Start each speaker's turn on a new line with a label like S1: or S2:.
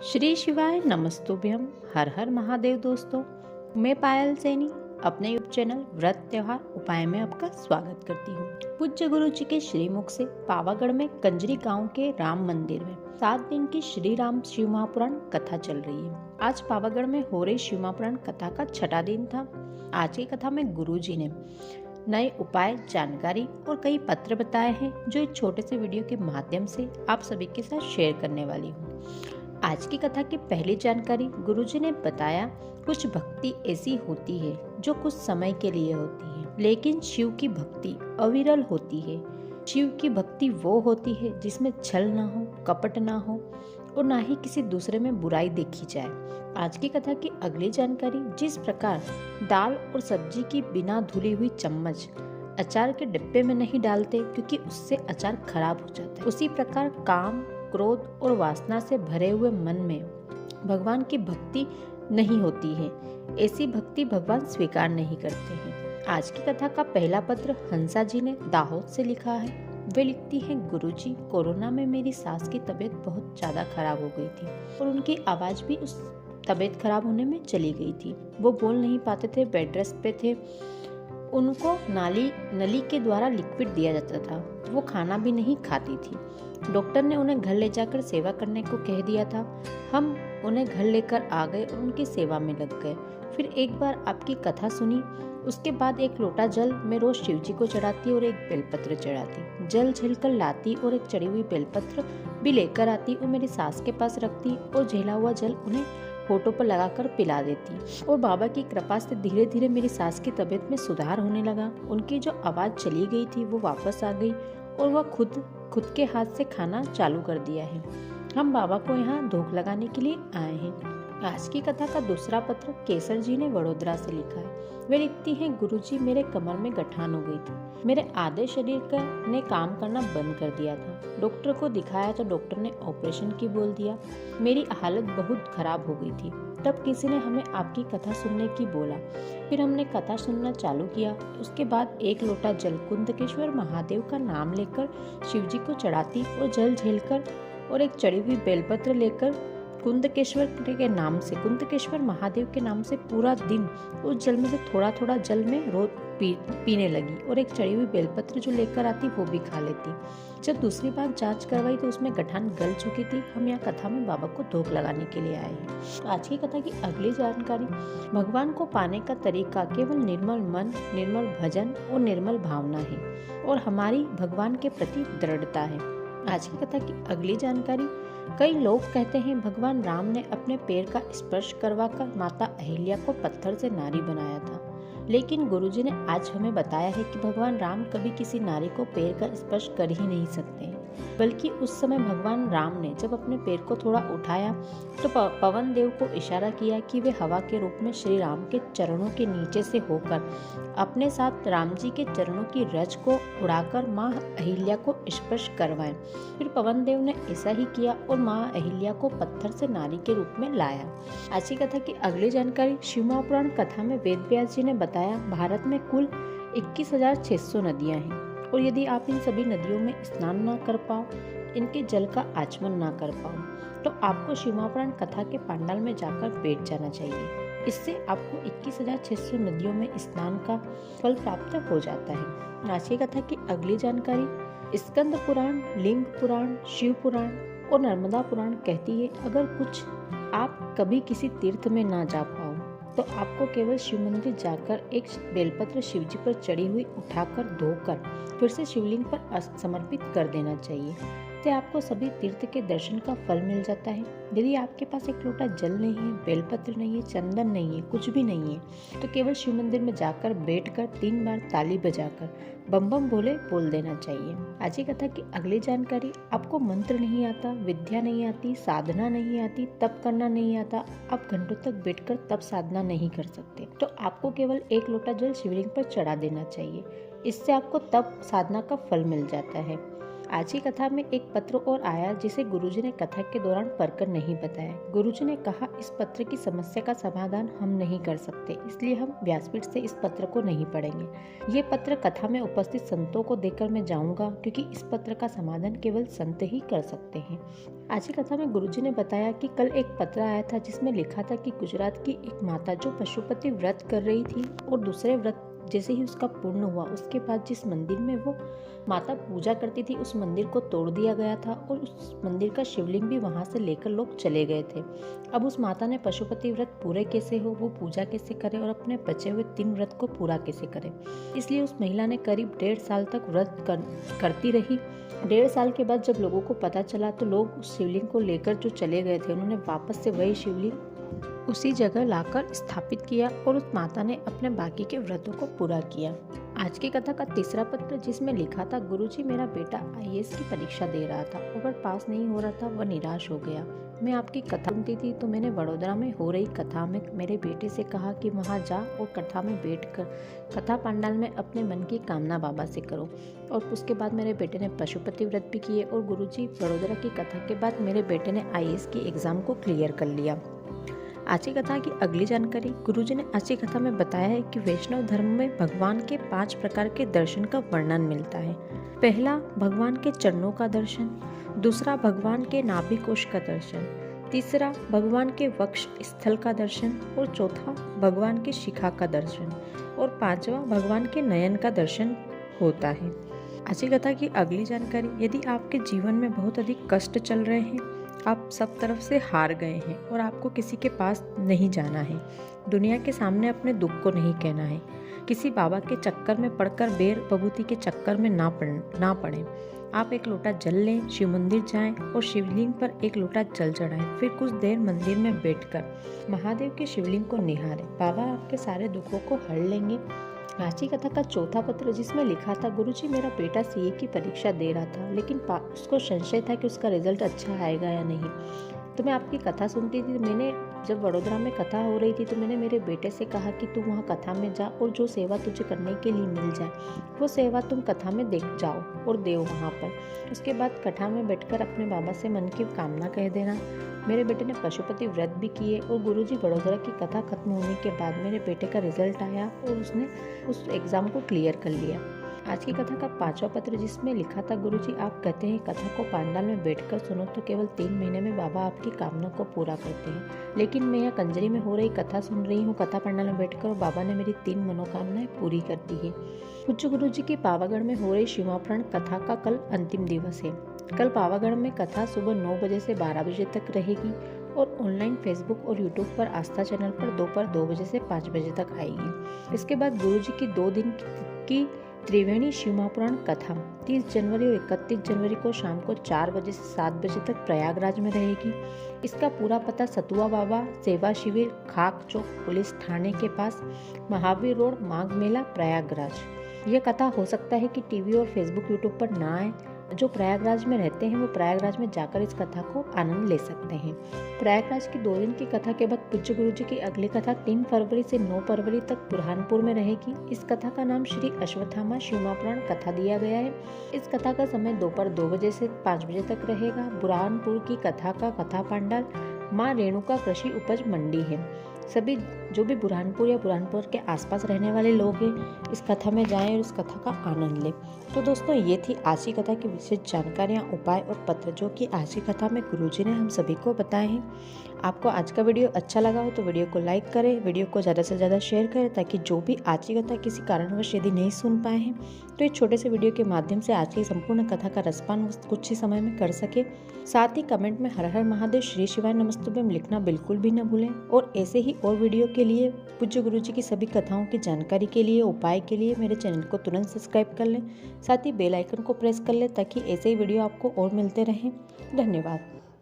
S1: श्री शिवाय नमस्तुभ्यम। हर हर महादेव। दोस्तों, मैं पायल सैनी अपने यूट्यूब चैनल व्रत त्योहार उपाय में आपका स्वागत करती हूँ। पूज्य गुरु जी के श्रीमुख से पावागढ़ में कंजरी गांव के राम मंदिर में 7 दिन की श्री राम शिव महापुराण कथा चल रही है। आज पावागढ़ में हो रही शिव महापुराण कथा का 6वां दिन था। आज की कथा में गुरु जी ने नए उपाय, जानकारी और कई पत्र बताए हैं, जो एक छोटे से वीडियो के माध्यम से आप सभी के साथ शेयर करने वाली हूँ। आज की कथा की पहली जानकारी गुरुजी ने बताया, कुछ भक्ति ऐसी होती है जो कुछ समय के लिए होती है, लेकिन शिव की भक्ति अविरल होती है। शिव की भक्ति वो होती है जिसमें छल ना हो, कपट ना हो और ना ही किसी दूसरे में बुराई देखी जाए। आज की कथा की अगली जानकारी, जिस प्रकार दाल और सब्जी की बिना धुली हुई चम्मच अचार के डिब्बे में नहीं डालते क्योंकि उससे अचार खराब हो जाता है, उसी प्रकार काम, क्रोध और वासना से भरे हुए मन में भगवान की भक्ति नहीं होती है। ऐसी भक्ति भगवान स्वीकार नहीं करते हैं। आज की कथा का पहला पत्र हंसा जी ने दाहोद से लिखा है। वे लिखती हैं, गुरुजी, कोरोना में मेरी सास की तबीयत बहुत ज्यादा खराब हो गई थी और उनकी आवाज भी उस तबीयत खराब होने में चली गई थी। वो बोल नहीं पाते थे, बेड रेस्ट पे थे। उनको नली के द्वारा लिक्विड दिया जाता था। वो खाना भी नहीं खाती थी। डॉक्टर ने उन्हें घर ले जाकर सेवा करने को कह दिया था। हम उन्हें घर लेकर आ गए और उनकी सेवा में लग गए। फिर एक बार आपकी कथा सुनी। उसके बाद 1 लोटा जल मैं रोज शिव जी को चढ़ाती और 1 बेलपत्र चढ़ाती। जल झेलकर लाती और 1 चढ़ी हुई बेलपत्र भी लेकर आती और मेरी सास के पास रखती और झेला हुआ जल उन्हें होठों पर लगाकर पिला देती। और बाबा की कृपा से धीरे धीरे मेरी सास की तबीयत में सुधार होने लगा। उनकी जो आवाज चली गई थी वो वापस आ गई और वह खुद के हाथ से खाना चालू कर दिया है। हम बाबा को यहाँ धूप लगाने के लिए आए हैं। आज की कथा का दूसरा पत्र केसर जी ने वडोदरा से लिखा है। वे लिखती हैं, गुरुजी, मेरे कमर में गठान हो गई थी। मेरे आधे शरीर ने काम करना बंद कर दिया था। डॉक्टर को दिखाया तो डॉक्टर ने ऑपरेशन की बोल दिया। मेरी हालत बहुत खराब हो गई थी। तब किसी ने हमें आपकी कथा सुनने की बोला। फिर हमने कथा सुनना चालू किया। उसके बाद 1 लोटा जल कुंदकेश्वर महादेव का नाम लेकर शिव जी को चढ़ाती और जल झेलकर और 1 चढ़ी हुई बेलपत्र लेकर कुंदकेश्वर महादेव के नाम से पूरा दिन उस जल में से थोड़ा थोड़ा जल में रोज पीने लगी और 1 चढ़ी हुई बेलपत्र जो लेकर आती वो भी खा लेती। जब दूसरी बार जांच करवाई तो उसमें गठान गल चुकी थी। हम यहाँ कथा में बाबा को धूप लगाने के लिए आए हैं। आज की कथा की अगली जानकारी, भगवान को पाने का तरीका केवल निर्मल मन, निर्मल भजन और निर्मल भावना है और हमारी भगवान के प्रति दृढ़ता है। आज की कथा की अगली जानकारी, कई लोग कहते हैं भगवान राम ने अपने पैर का स्पर्श करवाकर माता अहिल्या को पत्थर से नारी बनाया था, लेकिन गुरुजी ने आज हमें बताया है कि भगवान राम कभी किसी नारी को पैर का स्पर्श कर ही नहीं सकते, बल्कि उस समय भगवान राम ने जब अपने पैर को थोड़ा उठाया तो पवन देव को इशारा किया कि वे हवा के रूप में श्री राम के चरणों के नीचे से होकर अपने साथ राम जी के चरणों की रज को उड़ाकर माँ अहिल्या को स्पर्श करवाएं। फिर पवन देव ने ऐसा ही किया और माँ अहिल्या को पत्थर से नारी के रूप में लाया। आज की कथा की अगली जानकारी, शिव महापुराण कथा में वेद व्यास जी ने बताया, भारत में कुल 21,600 नदियां हैं और यदि आप इन सभी नदियों में स्नान ना कर पाओ, इनके जल का आचमन ना कर पाओ, तो आपको शिव महापुराण कथा के पंडाल में जाकर बैठ जाना चाहिए। इससे आपको 21,600 नदियों में स्नान का फल प्राप्त हो जाता है। आज की कथा की अगली जानकारी, स्कंद पुराण, लिंग पुराण, शिव पुराण और नर्मदा पुराण कहती है, अगर कुछ आप कभी किसी तीर्थ में ना जा पाओ तो आपको केवल शिव मंदिर जाकर 1 बेलपत्र शिव जी पर चढ़ी हुई उठाकर धोकर फिर से शिवलिंग पर समर्पित कर देना चाहिए। तो आपको सभी तीर्थ के दर्शन का फल मिल जाता है। यदि आपके पास 1 लोटा जल नहीं है, बेलपत्र नहीं है, चंदन नहीं है, कुछ भी नहीं है, तो केवल शिव मंदिर में जाकर बैठकर 3 बार ताली बजाकर बम बम भोले बोल देना चाहिए। आज की कथा की अगली जानकारी, आपको मंत्र नहीं आता, विद्या नहीं आती, साधना नहीं आती, तप करना नहीं आता, आप घंटों तक बैठकर तप साधना नहीं कर सकते, तो आपको केवल 1 लोटा जल शिवलिंग पर चढ़ा देना चाहिए। इससे आपको तप साधना का फल मिल जाता है। आज की कथा में एक पत्र और आया जिसे गुरुजी ने कथा के दौरान पढ़कर नहीं बताया। गुरुजी ने कहा, इस पत्र की समस्या का समाधान हम नहीं कर सकते, इसलिए हम व्यासपीठ से इस पत्र को नहीं पढ़ेंगे। ये पत्र कथा में उपस्थित संतों को देकर मैं जाऊंगा, क्योंकि इस पत्र का समाधान केवल संत ही कर सकते हैं। आज की कथा में गुरुजी ने बताया कि कल एक पत्र आया था जिसमें लिखा था कि गुजरात की एक माता जो पशुपति व्रत कर रही थी और दूसरे व्रत जैसे ही उसका पूर्ण हुआ उसके बाद जिस मंदिर में वो माता पूजा करती थी उस मंदिर को तोड़ दिया गया था और उस मंदिर का शिवलिंग भी वहां से लेकर लोग चले गए थे। अब उस माता ने पशुपति व्रत पूरे कैसे हो, वो पूजा कैसे करे और अपने बचे हुए 3 व्रत को पूरा कैसे करे। इसलिए उस महिला ने करीब 1.5 साल तक व्रत करती रही। 1.5 साल के बाद जब लोगों को पता चला तो लोग उस शिवलिंग को लेकर जो चले गए थे उन्होंने वापस से वही शिवलिंग उसी जगह लाकर स्थापित किया और उस माता ने अपने बाकी के व्रतों को पूरा किया। आज की कथा का तीसरा पत्र जिसमें लिखा था, गुरुजी मेरा बेटा IAS की परीक्षा दे रहा था, अगर पास नहीं हो रहा था वह निराश हो गया। मैं आपकी कथा सुनती थी तो मैंने वडोदरा में हो रही कथा में मेरे बेटे से कहा कि वहां जा और कथा में बैठकर कथा पंडाल में अपने मन की कामना बाबा से करो। और उसके बाद मेरे बेटे ने पशुपति व्रत भी किए और गुरुजी वडोदरा की कथा के बाद मेरे बेटे ने IAS की एग्जाम को क्लियर कर लिया। आज की कथा की अगली जानकारी गुरुजी ने आज की कथा में बताया है कि वैष्णव धर्म में भगवान के 5 प्रकार के दर्शन का वर्णन मिलता है। पहला, भगवान के चरणों का दर्शन। दूसरा, भगवान के नाभि कोश का दर्शन। तीसरा, भगवान के वक्ष स्थल का दर्शन। और चौथा, भगवान की शिखा का दर्शन। और 5वां, भगवान के नयन का दर्शन होता है। आज की कथा की अगली जानकारी, यदि आपके जीवन में बहुत अधिक कष्ट चल रहे हैं, आप सब तरफ से हार गए हैं और आपको किसी के पास नहीं जाना है, दुनिया के सामने अपने दुख को नहीं कहना है, किसी बाबा के चक्कर में पड़कर बेर बबूती के चक्कर में ना पड़े, आप एक लोटा जल लें, शिव मंदिर जाएं और शिवलिंग पर एक लोटा जल चढ़ाएं। फिर कुछ देर मंदिर में बैठकर महादेव के शिवलिंग को निहारें। बाबा आपके सारे दुखों को हर लेंगे। आज की कथा का चौथा पत्र जिसमें लिखा था, गुरुजी मेरा बेटा CA की परीक्षा दे रहा था, लेकिन उसको संशय था कि उसका रिजल्ट अच्छा आएगा या नहीं। तो मैं आपकी कथा सुनती थी। मैंने जब वडोदरा में कथा हो रही थी तो मैंने मेरे बेटे से कहा कि तू वहाँ कथा में जा और जो सेवा तुझे करने के लिए मिल जाए वो सेवा तुम कथा में देख जाओ और देव वहाँ पर। उसके बाद कथा में बैठकर अपने बाबा से मन की कामना कह देना। मेरे बेटे ने पशुपति व्रत भी किए और गुरुजी वडोदरा की कथा खत्म होने के बाद मेरे बेटे का रिजल्ट आया और उसने उस एग्ज़ाम को क्लियर कर लिया। आज की कथा का 5वां पत्र जिसमें लिखा था, गुरुजी आप कहते हैं कथा को पंडाल में बैठकर सुनो तो केवल 3 महीने में बाबा आपकी कामना को पूरा करते हैं, लेकिन मैं यहाँ कंजरी में हो रही कथा सुन रही हूँ कथा पंडाल में बैठकर और बाबा ने मेरी 3 मनोकामनाएं पूरी कर दी है। पूज्य गुरुजी की पावागढ़ में हो रही शिवापुराण कथा का कल अंतिम दिवस है। कल पावागढ़ में कथा सुबह 9 बजे से 12 बजे तक रहेगी और ऑनलाइन फेसबुक और यूट्यूब पर आस्था चैनल पर दोपहर 2 बजे से 5 बजे तक आएगी। इसके बाद गुरुजी की 2 दिन की त्रिवेणी शिवपुराण कथा 30 जनवरी और 31 जनवरी को शाम को 4 बजे से 7 बजे तक प्रयागराज में रहेगी। इसका पूरा पता सतुआ बाबा सेवा शिविर, खाक चौक, पुलिस थाने के पास, महावीर रोड, माघ मेला, प्रयागराज। यह कथा हो सकता है कि टीवी और फेसबुक यूट्यूब पर ना आए। जो प्रयागराज में रहते हैं वो प्रयागराज में जाकर इस कथा को आनंद ले सकते हैं। प्रयागराज की 2 दिन की कथा के बाद पूज्य गुरुजी की अगली कथा 3 फरवरी से 9 फरवरी तक बुरहानपुर में रहेगी। इस कथा का नाम श्री अश्वत्थामा शिवपुराण कथा दिया गया है। इस कथा का समय दोपहर 2 बजे से 5 बजे तक रहेगा। बुरहानपुर की कथा का कथा पंडाल माँ रेणुका कृषि उपज मंडी है। सभी जो भी बुरहानपुर या बुरहानपुर के आसपास रहने वाले लोग हैं इस कथा में जाएं और इस कथा का आनंद लें। तो दोस्तों ये थी आज की कथा की विशेष जानकारियाँ, उपाय और पत्र जो कि आज की कथा में गुरुजी ने हम सभी को बताए हैं। आपको आज का वीडियो अच्छा लगा हो तो वीडियो को लाइक करें, वीडियो को ज़्यादा से ज़्यादा शेयर करें ताकि जो भी आज की कथा किसी कारणवश यदि नहीं सुन पाए हैं तो इस छोटे से वीडियो के माध्यम से आज की संपूर्ण कथा का रसपान कुछ ही समय में कर सके। साथ ही कमेंट में हर हर महादेव, श्री शिवाय नमस्तुभ्यम लिखना बिल्कुल भी न भूलें। और ऐसे ही और वीडियो के लिए, पूज्य गुरुजी की सभी कथाओं की जानकारी के लिए, उपाय के लिए मेरे चैनल को तुरंत सब्सक्राइब कर लें। साथ ही बेल आइकन को प्रेस कर लें ताकि ऐसे ही वीडियो आपको और मिलते रहें। धन्यवाद।